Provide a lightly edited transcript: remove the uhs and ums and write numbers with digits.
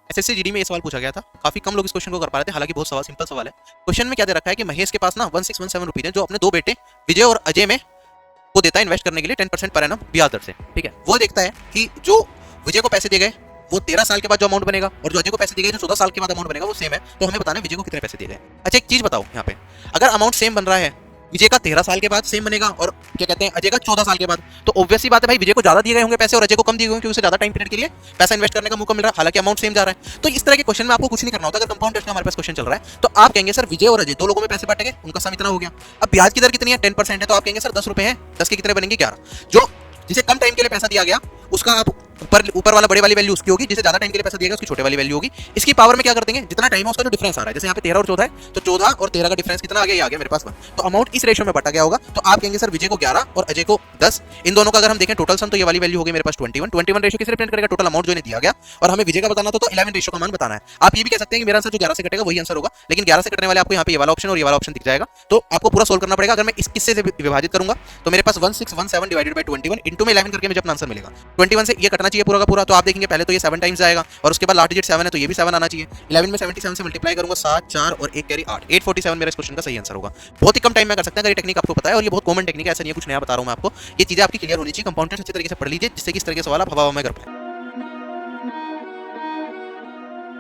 SSC GD में ये सवाल पूछा गया था, काफी कम लोग इस क्वेश्चन को कर पा रहे थे, हालांकि बहुत सवाल सिंपल सवाल है। क्वेश्चन में क्या दे रखा है कि महेश के पास ना 1617 रुपीज है, जो अपने दो बेटे विजय और अजय में को देता है इन्वेस्ट करने के लिए 10% पर एनम ब्याज दर से। ठीक है, वो देखता है कि जो विजय को पैसे दिए गए वो 13 साल के बाद जो अमाउंट बनेगा और जो अजय को पैसे दिए गए जो 14 साल के बाद अमाउंट बनेगा वो सेम है। तो हमें बताना है विजय को कितने पैसे दिए गए। अच्छा एक चीज बताओ, यहाँ पे अगर अमाउंट सेम बन रहा है, विजय का 13 साल के बाद सेम बनेगा और क्या कहते हैं अजय का 14 साल के बाद, तो ऑब्वियस सी बात है भाई विजय को ज्यादा दिए गए होंगे पैसे और अजय को कम दिए गए होंगे, क्योंकि उसे ज्यादा टाइम पीरियड के लिए पैसा इन्वेस्ट करने का मौका मिल रहा है, हालांकि अमाउंट सेम जा रहा है। तो इस तरह के क्वेश्चन में आपको कुछ नहीं करना होता। अगर कंपाउंड टेस्ट का हमारे पास क्वेश्चन चल रहा है तो आप कहेंगे सर विजय और अजय दो लोगों में पैसे बांटे गए, उनका सम इतना हो गया। अब ब्याज की दर कितनी है, 10% है, तो आप कहेंगे सर 10 रुपए है, 10 के कितने बनेंगे 11। जो जिसे कम टाइम के लिए पैसा दिया गया उसका आप ऊपर वाला बड़े वाली वैल्यू उसकी होगी, जिसे ज्यादा टाइम के लिए पैसा दिया गया उसकी छोटे वाली वैल्यू होगी। इसकी पावर में क्या कर देंगे, जितना टाइम है उसका जो डिफरेंस आ रहा है, जैसे यहाँ पे 13 और 14 है तो 14 और 13 का डिफरेंस कितना आ गया, ये आ गया मेरे पास 1, तो अमाउंट इस रेशियो में बटा गया होगा। तो आप कहेंगे सर विजय को 11 और अजय को 10, इन दोनों का अगर हम देखें टोटल सम तो ये वाली वैल्यू होगी मेरे पास 21 रेशियो किसे रिप्रेजेंट करेगा, टोटल अमाउंट जो इन्हें दिया गया, और हमें विजय का बताना तो 11 रेशियो का मान बताना है। आप ये भी कह सकते हैं कि मेरा आंसर जो 11 से कटेगा वही आंसर होगा, लेकिन 11 से कटने वाले आपको यहाँ पे ये वाला ऑप्शन और ये वाला ऑप्शन दिख जाएगा, तो आपको पूरा सोल्व करना पड़ेगा। अगर मैं इस किस्से से विभाजित करूंगा तो मेरे पास 1617 डिवाइडेड बाय 21 इंटू में 11 करके मुझे अपना आंसर मिलेगा। 21 से ये कटना चाहिए पूरा का पूरा, तो आप देखेंगे पहले तो ये 7 टाइम्स आएगा और उसके बाद लास्ट डिजिट 7 है तो ये भी 7 आना चाहिए। 11 में 77 से मल्टीप्लाई करूंगा 7 4 और 1 कैरी 8, 847 मेरा इस क्वेश्चन का सही आंसर होगा। बहुत ही कम टाइम में कर सकते हैं अगर ये टेक्निक आपको पता है, और ये बहुत कॉमन टेक्निक है, ऐसा नहीं है कुछ नया बता रहा हूं मैं आपको। ये चीजें आपकी क्लियर होनी चाहिए, कंपाउंड टेस्ट अच्छी तरीके से पढ़ लीजिए जिससे कि इस तरह के सवाल आप हवा में कर पाए।